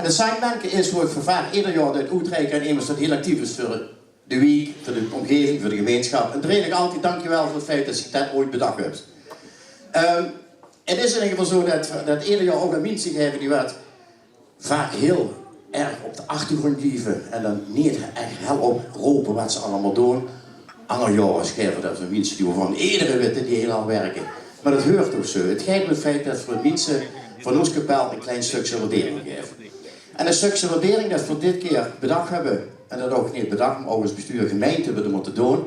En de Seinmenke is voor het vervaar ieder jaar uit Utrecht en immers dat heel actief is voor de week, voor de omgeving, voor de gemeenschap. En Dredig altijd dankjewel voor het feit dat je dat ooit bedacht hebt. Het is in ieder geval zo dat ieder jaar ook een mensen geven die wat vaak heel erg op de achtergrond blijven en dan niet echt heel oproepen wat ze allemaal doen. Ander jaren schrijven dat zijn mensen die van iedere witte die heel hard werken. Maar dat hoort ook zo. Het gaat met het feit dat voor mensen van ons kapel een klein stukje waardering geven. En een stukje waardering dat we voor dit keer bedacht hebben, en dat ook niet bedacht, maar ook als bestuur gemeente we dat moeten doen,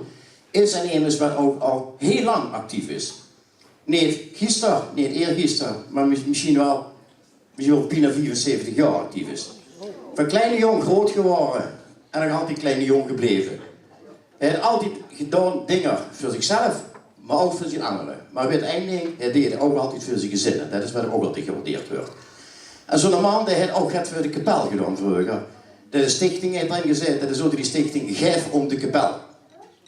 is een immers wat ook al heel lang actief is. Niet gisteren, niet eergisteren, maar misschien wel bijna 74 jaar actief is. Van kleine jong groot geworden en nog altijd kleine jong gebleven. Hij had altijd gedaan dingen voor zichzelf, maar ook voor zijn anderen. Maar uiteindelijk hij deed hij ook altijd voor zijn gezinnen. Dat is wat ook altijd gewaardeerd wordt. En zo'n man die heeft ook het voor de kapel gedaan vroeger. De stichting heeft erin gezet, dat is ook die stichting Geef om de kapel.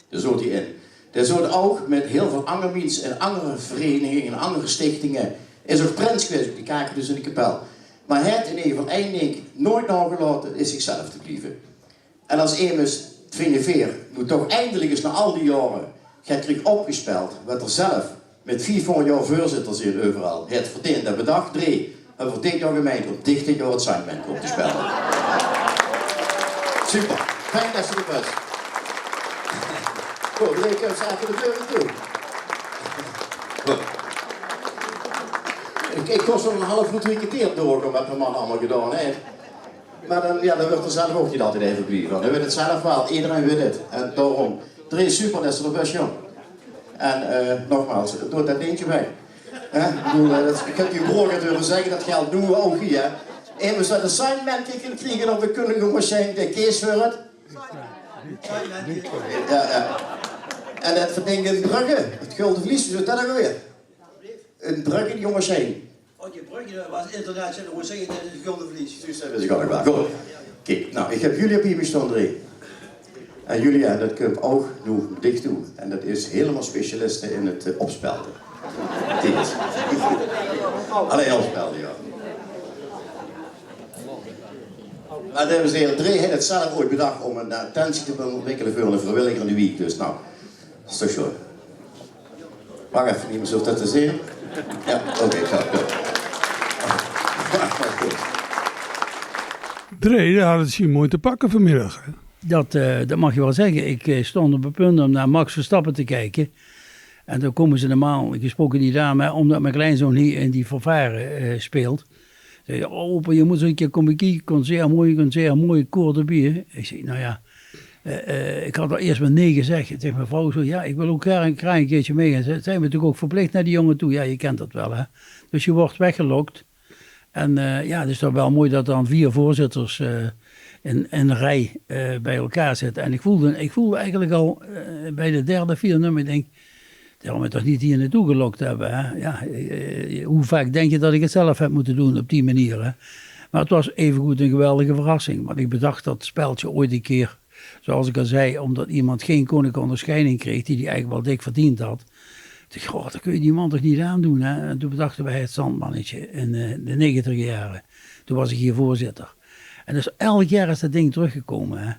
Daar zat hij in. Dat zat ook met heel veel andere mensen en andere verenigingen en andere stichtingen. Is ook prins geweest, die kijken dus in de kapel. Maar hij heeft in ieder geval één ding nooit nagelaten, is zichzelf te blijven. En als immers Veer moet toch eindelijk eens na al die jaren gaat terug opgespeld wat er zelf met 400 jaar voorzitters hier overal het verdiend dat bedacht 3 en voor dit jaar gemeente om dit jaar het Seinmenke op te spelen. Super, fijn dat je er was. Goed, dan kun je zaken de deur toe. Ik kost er een half uur 3 kwartier door wat de man allemaal gedaan heeft. Maar dan, ja, dan wordt er zelf ook niet altijd even blijven. Dan weet het zelf wel, iedereen weet het. En daarom, er is super dat ze er best jong. En nogmaals, doe dat eentje weg. Ik heb je broer durven zeggen, dat geld doen we ook hier. En we zouden een Seinmenke krijgen of we kunnen gewoon zijn de Kees voor het. Ja. En dat verdient in Brugge, het Gulden Vlies, zo dat ook weer. In Brugge, die jongens zijn. Oh, die Brugge was internationaal, hoe zeg je dat, het Gulden Vlies? Dus dat wist ik ook wel. Goed. Kijk, nou, ik heb Julia bij me staan erin. En Julia, dat komt ook nu dicht toe. En dat is helemaal specialiste in het opspelden. Dit. Alleen opspelden, ja. Maar dames en heren, Dre heeft het zelf ooit bedacht om een attentie te ontwikkelen voor een vrijwilliger in de week. Dus nou, dat is toch zo. Wacht even, niemand hoeft dat te zien. Ja, oké, ga. Dre, daar hadden ze je mooi te pakken vanmiddag. Hè? Dat mag je wel zeggen. Ik stond op het punt om naar Max Verstappen te kijken. En dan komen ze normaal gesproken niet aan, maar omdat mijn kleinzoon hier in die fanfare speelt. Zei je, oh, opa, je moet zo een keer komen kijken. Concert, mooi koor erbij. Ik zei, nou ja, ik had al eerst maar nee gezegd. Tegen mijn vrouw zo, ja, ik wil ook graag een keertje mee. En zijn we natuurlijk ook verplicht naar die jongen toe. Ja, je kent dat wel, hè. Dus je wordt weggelokt. En ja, het is toch wel mooi dat dan 4 voorzitters in een rij bij elkaar zitten. En ik voelde eigenlijk al bij de 3e, 4e nummer, ik denk, dat we toch niet hier naartoe gelokt hebben. Hè? Ja, hoe vaak denk je dat ik het zelf heb moeten doen op die manier? Hè? Maar het was evengoed een geweldige verrassing. Want ik bedacht dat speltje ooit een keer, zoals ik al zei, omdat iemand geen koninklijke onderscheiding kreeg, die eigenlijk wel dik verdiend had. Toen dacht ik, dat kun je die man toch niet aandoen. Hè? En toen bedachten wij het Zandmannetje in de 90 jaren. Toen was ik hier voorzitter. En dus elk jaar is dat ding teruggekomen. Hè?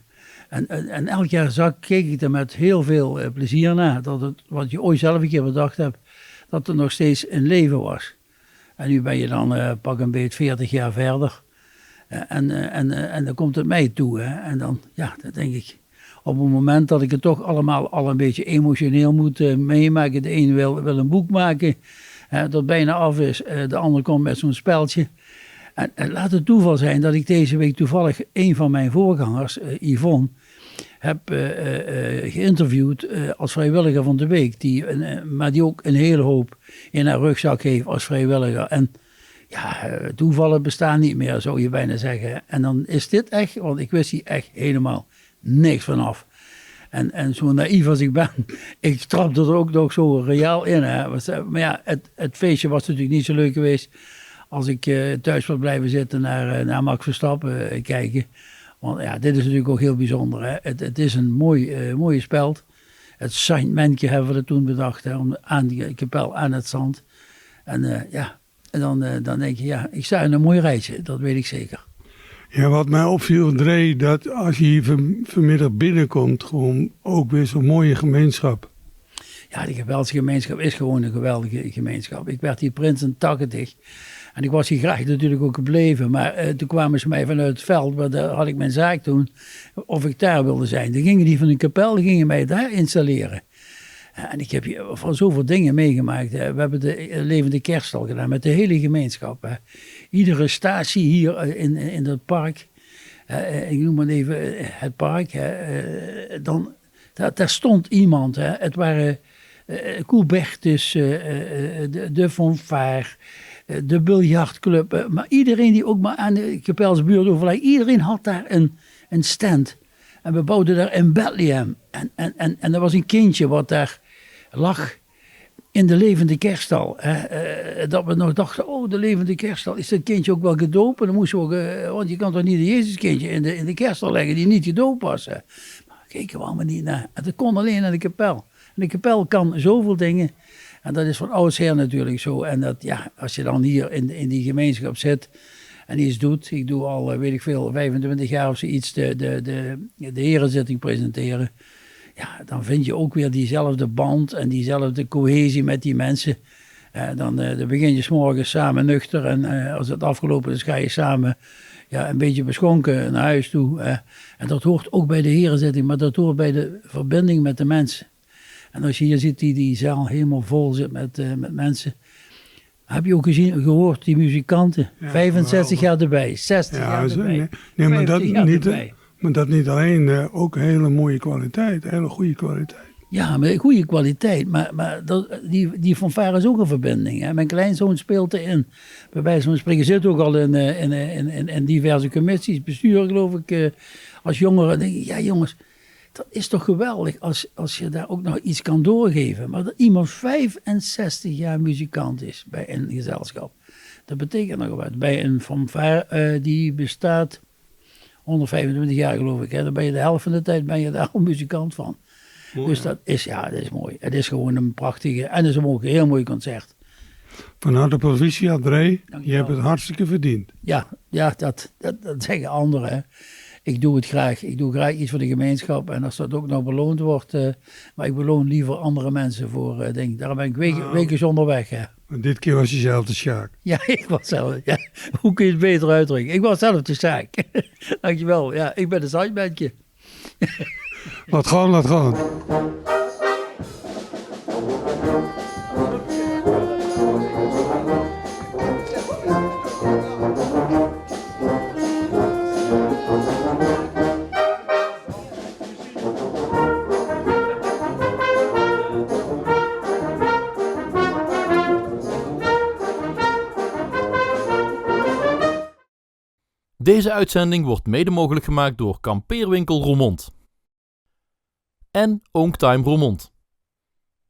En elk jaar keek ik er met heel veel plezier naar. Dat het, wat je ooit zelf een keer bedacht hebt, dat het nog steeds in leven was. En nu ben je dan pak een beetje 40 jaar verder. En dan komt het mij toe. Hè? En dan, ja, dan denk ik, op het moment dat ik het toch allemaal al een beetje emotioneel moet meemaken. De een wil een boek maken, dat bijna af is. De ander komt met zo'n speltje. En laat het toeval zijn dat ik deze week toevallig een van mijn voorgangers, Yvonne, heb geïnterviewd als vrijwilliger van de week. Maar die ook een hele hoop in haar rugzak heeft als vrijwilliger. En ja, toevallen bestaan niet meer, zou je bijna zeggen. En dan is dit echt, want ik wist hier echt helemaal niks vanaf. En zo naïef als ik ben, ik trapte er ook nog zo reëel in. Hè. Maar ja, het feestje was natuurlijk niet zo leuk geweest als ik thuis wil blijven zitten naar Max Verstappen kijken. Want ja, dit is natuurlijk ook heel bijzonder. Hè. Het is een mooie speld. Het Seinmenke hebben we er toen bedacht, hè, aan die kapel, aan het zand. En ja, en dan denk je, ja, ik sta in een mooi rijtje, dat weet ik zeker. Ja, wat mij opviel, Dree, dat als je hier vanmiddag binnenkomt, gewoon ook weer zo'n mooie gemeenschap. Ja, die geweldsgemeenschap is gewoon een geweldige gemeenschap. Ik werd hier prins in 80 en ik was hier graag natuurlijk ook gebleven. Maar toen kwamen ze mij vanuit het veld, waar daar had ik mijn zaak toen, of ik daar wilde zijn. Dan gingen die van de kapel, gingen mij daar installeren. En ik heb hier van zoveel dingen meegemaakt. We hebben de levende kerststal gedaan met de hele gemeenschap. Iedere statie hier in dat park, ik noem maar even het park, daar stond iemand. Het waren Coelbertus, de Fanfare, de biljartclub. Maar iedereen die ook maar aan de Kapelsbuurt overlag, iedereen had daar een stand. En we bouwden daar in Bethlehem. En er was een kindje wat daar lag in de levende kerststal. Dat we nog dachten, oh, de levende kerststal. Is dat kindje ook wel gedoopt? En dan moesten we ook, want je kan toch niet een Jezuskindje in de kerststal leggen die niet gedoopt was. Maar keken we allemaal niet naar. En dat kon alleen naar de kapel. En de kapel kan zoveel dingen. En dat is van oudsher natuurlijk zo. En dat, ja, als je dan hier in die gemeenschap zit en iets doet. Ik doe al, weet ik veel, 25 jaar of zoiets de herenzitting presenteren. Ja, dan vind je ook weer diezelfde band en diezelfde cohesie met die mensen. Dan begin je 's morgens samen nuchter en als het afgelopen is, ga je samen een beetje beschonken naar huis toe. En dat hoort ook bij de herenzitting, maar dat hoort bij de verbinding met de mensen. En als je hier ziet die zaal helemaal vol zit met mensen. Heb je ook gehoord, die muzikanten, 65 jaar erbij, 60 jaar erbij, nee, maar dat 50 jaar niet, erbij. maar dat niet alleen, ook hele mooie kwaliteit, hele goede kwaliteit. Ja, maar goede kwaliteit. Maar die fanfare is ook een verbinding. Hè. Mijn kleinzoon speelt erin. Bij wijze van spreken zit ook al in diverse commissies. Bestuur, geloof ik, als jongere. Dan denk ik, ja jongens, dat is toch geweldig als je daar ook nog iets kan doorgeven. Maar dat iemand 65 jaar muzikant is bij een gezelschap. Dat betekent nog wat. Bij een fanfare die bestaat 125 jaar, geloof ik. Hè. Dan ben je de helft van de tijd daar al muzikant van. Mooi, dus dat is mooi. Het is gewoon een prachtige, en het is ook een heel mooi concert. Van harte proficiat, Dree. Je hebt het hartstikke verdiend. Ja, dat zeggen anderen. Hè. Ik doe het graag. Ik doe graag iets voor de gemeenschap. En als dat ook nog beloond wordt, maar ik beloon liever andere mensen voor dingen. Daar ben ik weken onderweg. Hè. En dit keer was je zelf de Sjaak. Ja, ik was zelf. Ja. Hoe kun je het beter uitdrukken? Ik was zelf de Sjaak. Dankjewel. Ja, ik ben een sidebankje. Laat gaan. Deze uitzending wordt mede mogelijk gemaakt door Kampeerwinkel Roermond en Oomktime Roermond.